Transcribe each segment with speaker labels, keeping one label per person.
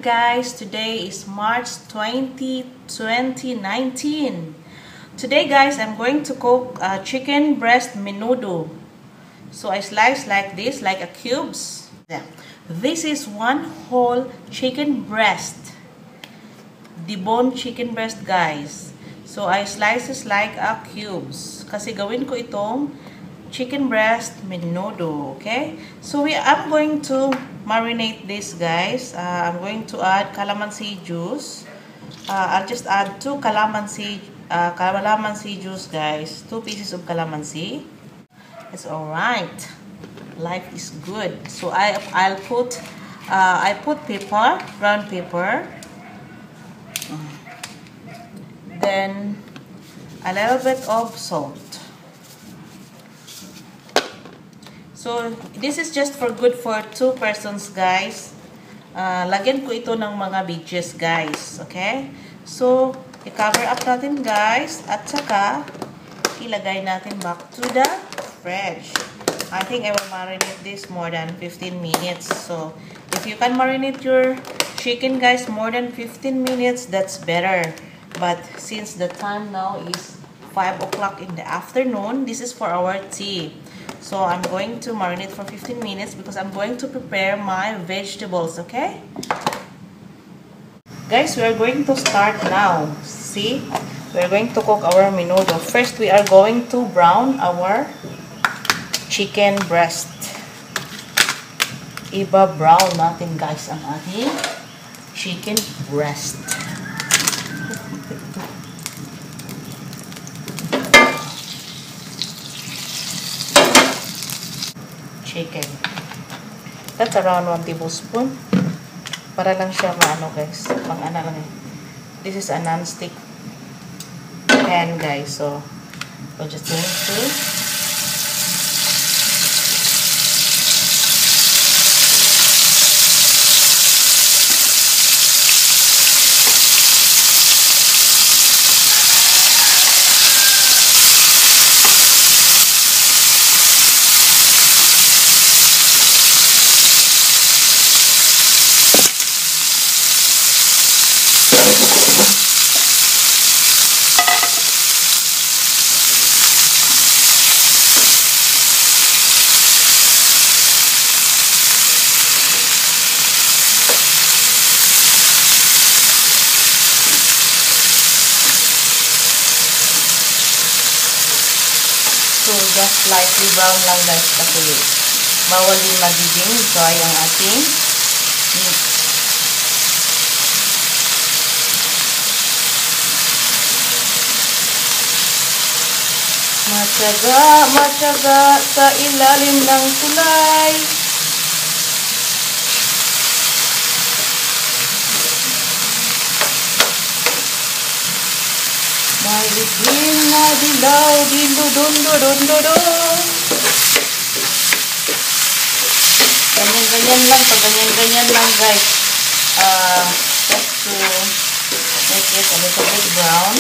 Speaker 1: guys. Today is March 20, 2019. Today guys, I'm going to cook chicken breast menudo. So I slice like this, like a cubes. Yeah. This is one whole chicken breast. Deboned chicken breast guys. So I slice this like a cubes. Kasi gawin ko itong chicken breast menudo, okay? So I'm going to marinate this guys. I'm going to add calamansi juice. I'll just add 2 calamansi juice guys. 2 pieces of calamansi. It's alright. Life is good. So I put pepper, brown pepper. Then a little bit of salt. So, this is just for good for 2 persons, guys. Lagyan ko ito ng mga veggies, guys. Okay? So, i-cover up natin, guys. At saka, ilagay natin back to the fridge. I think I will marinate this more than 15 minutes. So, if you can marinate your chicken, guys, more than 15 minutes, that's better. But, since the time now is 5 o'clock in the afternoon, this is for our tea. So, I'm going to marinate for 15 minutes because I'm going to prepare my vegetables, okay? Guys, we are going to start now. See? We are going to cook our menudo. First, we are going to brown our chicken breast. Iba-brown natin, guys, ang ating chicken breast. Chicken. That's around 1 tablespoon. Para lang siya maano guys. Pang ano lang eh. This is a non-stick pan guys. So, we're just going to just lightly brown lang guys kasi bawal din magiging dry ang ating meat. Matyaga sa ilalim ng tulay. May itim na dilaw, dindo-dondo-dondo-do. Ganyan-ganyan lang, ganyan-ganyan lang guys. Just to make it a little bit brown.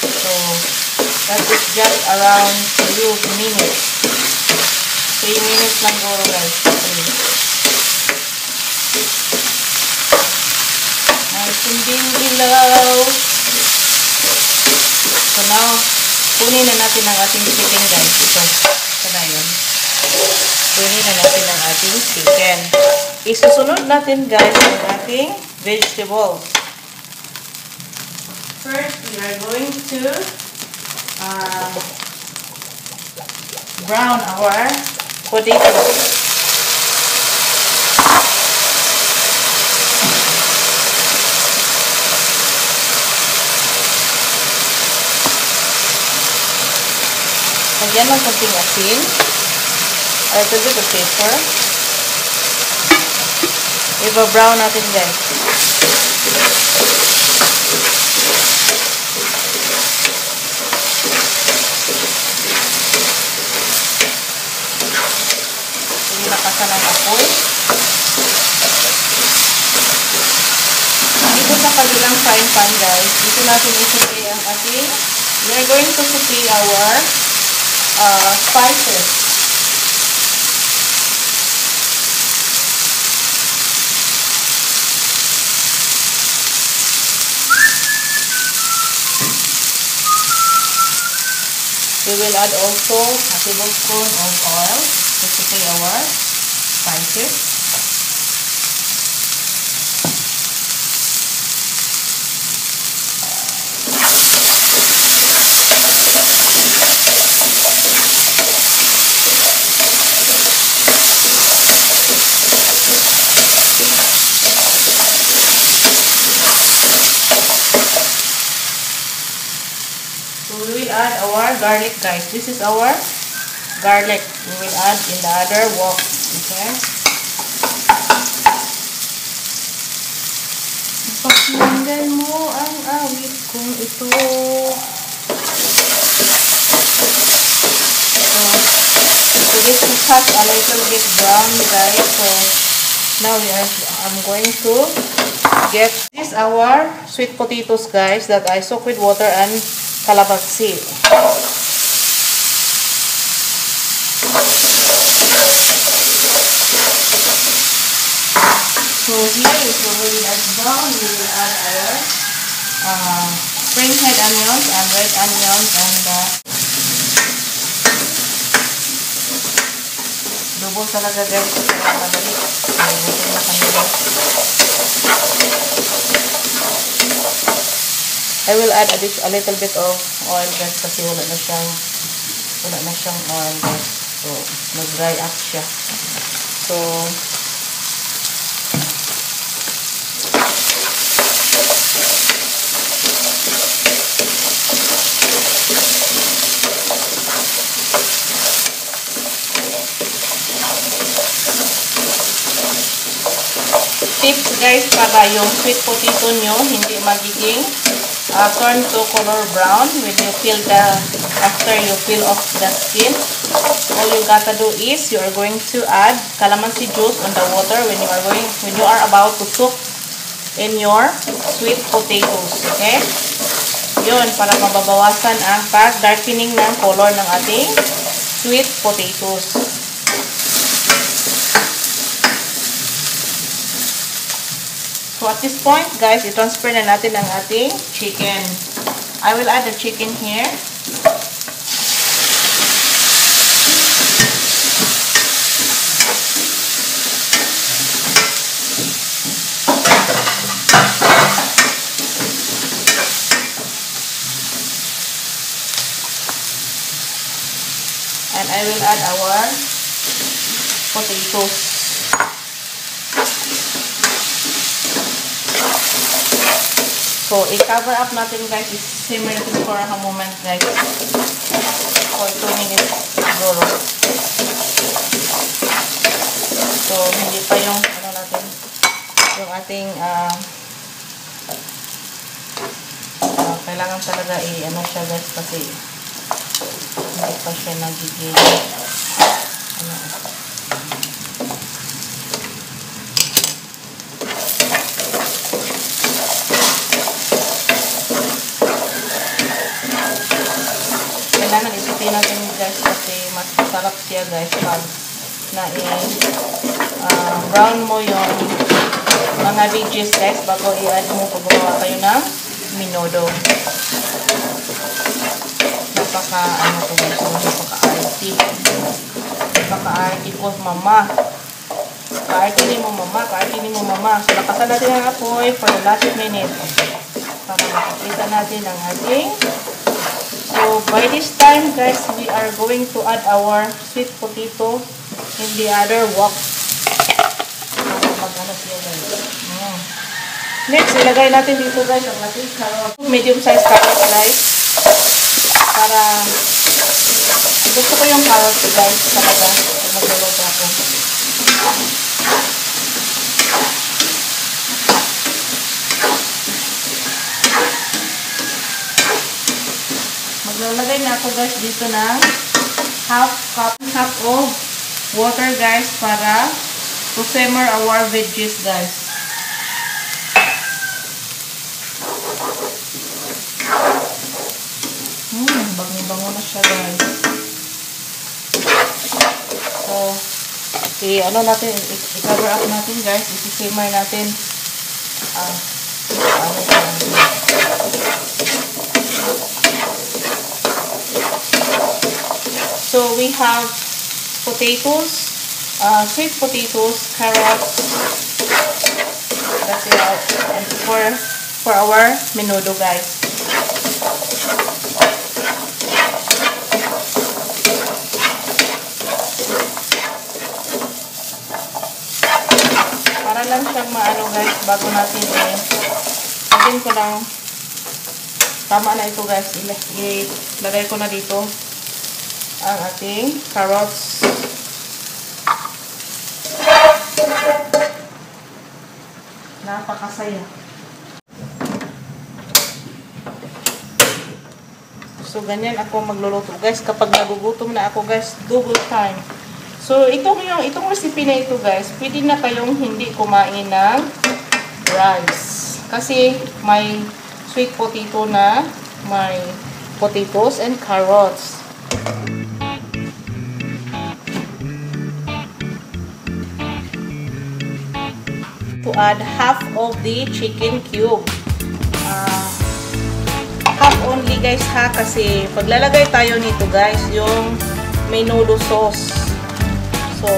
Speaker 1: So, that is just around 2 minutes. 3 minutes lang goro guys. Sinding ilaw. So now, kunin na natin ang ating chicken guys. Ito na yun. Kunin na natin ang ating chicken. Isusunod natin guys ang ating vegetables. First, we are going to brown our potatoes. Lagyan ng konting asin. A little bit of pepper. Iba-brown natin guys. Hindi nakasan ang apoy. Dito sa kabilang frying pan guys, dito natin isipay ang ating. We are going to saute our spices. We will add also a tablespoon of oil to saute our spices. We will add our garlic, guys. This is our garlic. We will add in the other wok. Okay? Pakinggan mo ang awit kong ito. So this is cut a little bit brown, guys. So now I'm going to get this our sweet potatoes, guys, that I soak with water and calabazi. So here is already as brown. We will add our spring head onions and red onions and double talaga, guys, kasi madali. Butin na kanila. I will add a little bit of oil, guys, kasi wala na siyang oil, guys. So, nag-dry up siya. So, tips, guys, para yung sweet potato nyo hindi magiging turn to color brown when you after you peel off the skin. All you gotta do is you are going to add calamansi juice on the water when you are about to cook in your sweet potatoes. Okay? Yun, para mababawasan ang pag-darkening ng color ng ating sweet potatoes. So at this point, guys, i-transfer na natin ang ating chicken. I will add the chicken here. And I will add our potatoes. So, i-cover up natin, guys. I-simmer natin for a moment, guys. For 2 minutes siguro. So, hindi pa yung, yung ating, kailangan talaga siya, guys, kasi hindi pa siya nagiging, kailangan isutin natin, guys, kasi mas masarap siya, guys, pag brown mo yung mga veggies, guys, bago i-add mo pag gumawa kayo ng menudo. Napaka-arty. Napaka-arty ko, mama. Ka-arty ni mo, mama. So, lakasan natin ang apoy for the last minute para makikita natin ang ating. So, by this time, guys, we are going to add our sweet potato in the other wok. Next, ilagay natin dito, guys, ang ating carrot. Medium size carrot, guys. Para, gusto ko yung carrot, guys, talaga. Magluluto ako. Maglalagay na ako, guys, dito ng half of water, guys, para to simmer our veggies, guys. Bango na siya, guys. So, i-cover up natin, guys. I-simmer natin. So we have potatoes, sweet potatoes, carrots. That's it. And for our menudo, guys. Para lang siyang maano, guys, bago natin lagyan ko lang. Tama na ito, guys. Ilagay ko na dito ang ating carrots. Napakasaya. So, ganyan ako magluluto, guys. Kapag nagugutom na ako, guys, double time. So, itong recipe na ito, guys, pwede na kayong hindi kumain ng rice. Kasi may sweet potato na, may potatoes and carrots. To add half of the chicken cube. Half only, guys, ha, kasi paglalagay tayo nito, guys, yung menudo sauce. So,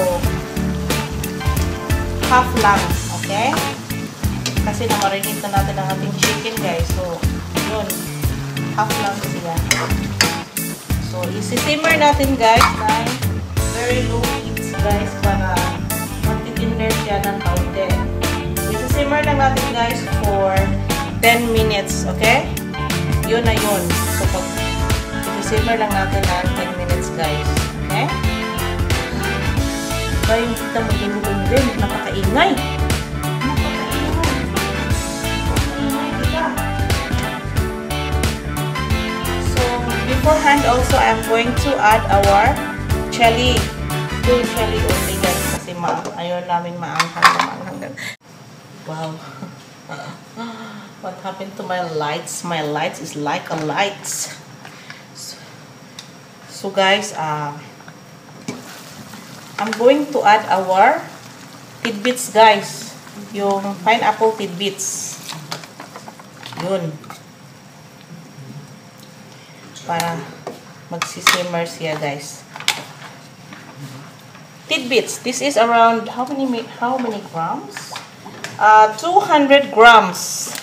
Speaker 1: half lang, okay? Kasi na-marinate na natin ang ating chicken, guys. So, yun. Half lang siya. So, isi-simmer natin, guys, na very low heat, guys, para magtitinder siya ng kaunti. Isi-simmer lang natin, guys, for 10 minutes, okay? Yun na yun. So, pag isi-simmer lang natin ng 10 minutes, guys. Okay? Ba yung kita maglulong din. Napakaingay. Napakaingay. Napakaingay kita. So, beforehand also, I'm going to add our chili. Full chili only, guys. Kasi ayaw namin maanghang. Wow. What happened to my lights? My lights is like a lights. So guys, I'm going to add our tidbits, guys. Yung pineapple tidbits. Yun. Para magsisimmer siya, guys. Tidbits. This is around how many grams? 200 grams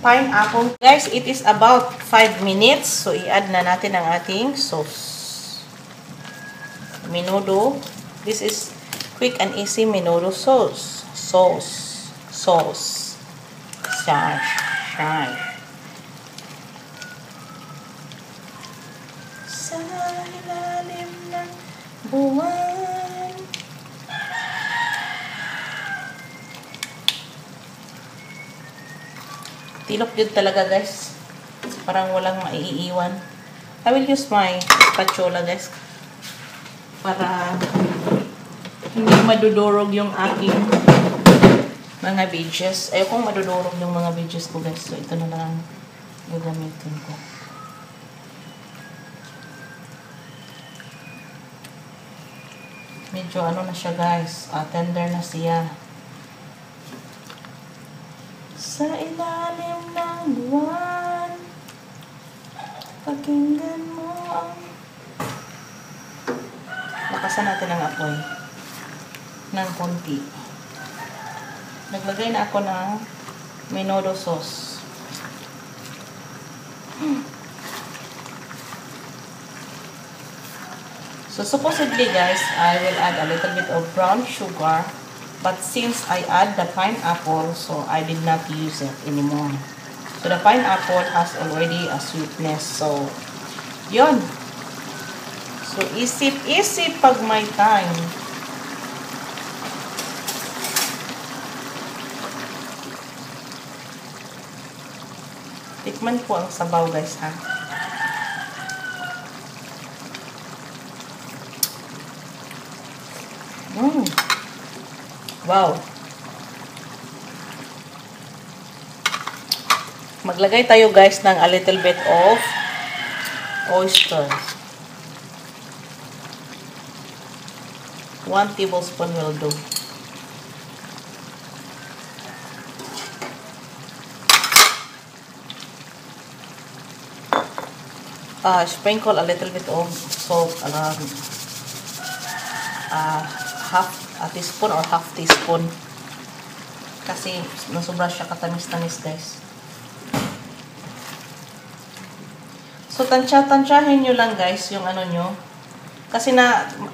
Speaker 1: pineapple. Guys, it is about 5 minutes. So, i-add na natin ang ating sauce. Menudo. This is quick and easy menudo sauce. Sauce. Shy. Sa ilalim ng buwan. Tilok yun talaga, guys. Parang walang maiiwan. I will use my spatula, guys. Para hindi madudurog yung aking mga veggies. Ayokong madudurog yung mga veggies ko, guys. So, ito na lang ang gagamitin ko. Medyo ano na siya, guys. Tender na siya. Sa ilalim ng buwan, pakinggan mo ang... Lakasan natin ang apoy ng konti. Naglagay na ako ng menudo sauce. So, supposedly, guys, I will add a little bit of brown sugar. But since I add the pineapple, so I did not use it anymore. So, the pineapple has already a sweetness. So, yun. So, isip-isip pag may time. Tikman po ang sabaw, guys, ha. Wow. Maglagay tayo, guys, ng a little bit of oyster. 1 tablespoon will do. sprinkle a little bit of salt, half a teaspoon or half teaspoon. Kasi nasubra siya katamis-tamis, guys. So, tansyahin nyo lang, guys, yung ano nyo. Kasi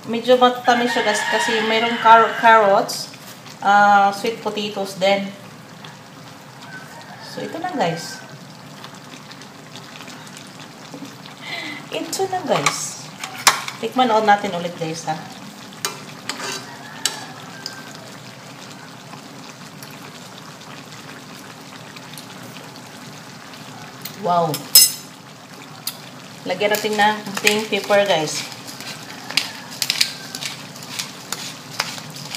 Speaker 1: medyo matamis siya, guys, kasi mayroong carrots, sweet potatoes din. So, ito na, guys. Ito na, guys. Tikman natin ulit, guys, ha. Wow. Lagyan natin ng plain pepper, guys.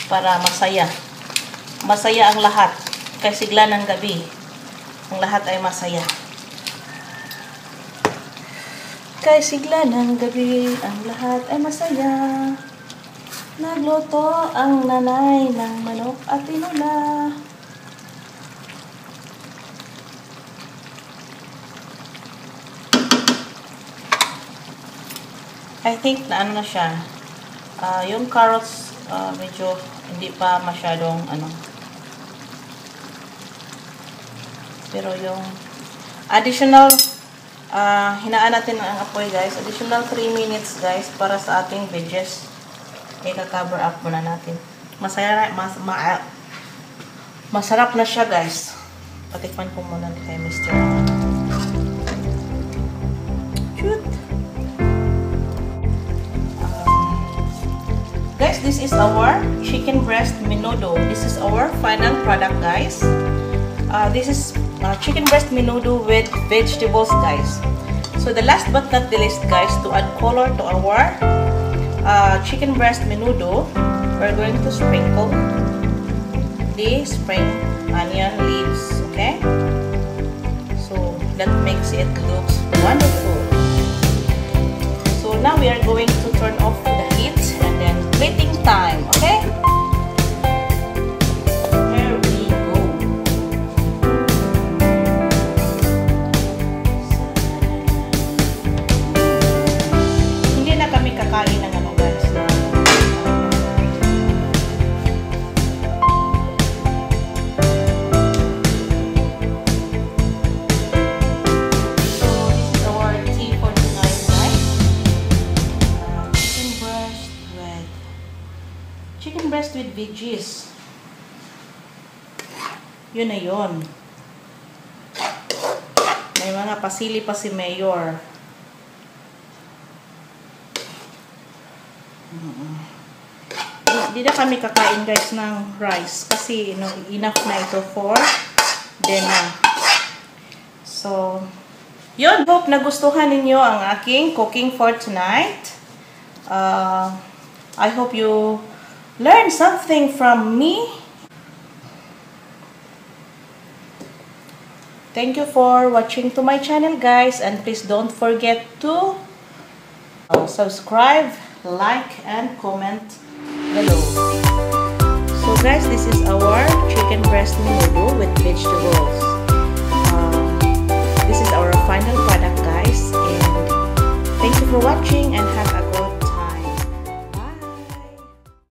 Speaker 1: Para masaya. Masaya ang lahat. Kay sigla ng gabi. Ang lahat ay masaya. Kay sigla ng gabi, ang lahat ay masaya. Nagluto ang nanay ng manok at tinula. I think na ano na siya. Yung carrots medyo hindi pa masyadong ano. Pero yung additional hinaan natin ang apoy, guys. Additional 3 minutes, guys, para sa ating veggies. I-cover up muna natin. Masarap na siya, guys. Patikman ko muna kay Mr. Shoot. Guys, this is our chicken breast menudo. This is our final product, guys. This is chicken breast menudo with vegetables, guys. So the last but not the least, guys, to add color to our chicken breast menudo, we're going to sprinkle the spring onion leaves, okay? So that makes it looks wonderful. So now we are going to turn off the heat and then plating time, okay? There we go. Hindi na kami kakain ng ano, guys. Chicken breast with veggies. Yun na yun. May mga pasili pa si Mayor. Di na kami kakain, guys, ng rice. Kasi enough na ito for dinner. So, yun. Hope nagustuhan ninyo ang aking cooking for tonight. I hope you learn something from me. Thank you for watching to my channel, guys, and please don't forget to subscribe, like, and comment below. So guys, this is our chicken breast menudo with vegetables. This is our final product, guys, and thank you for watching and have a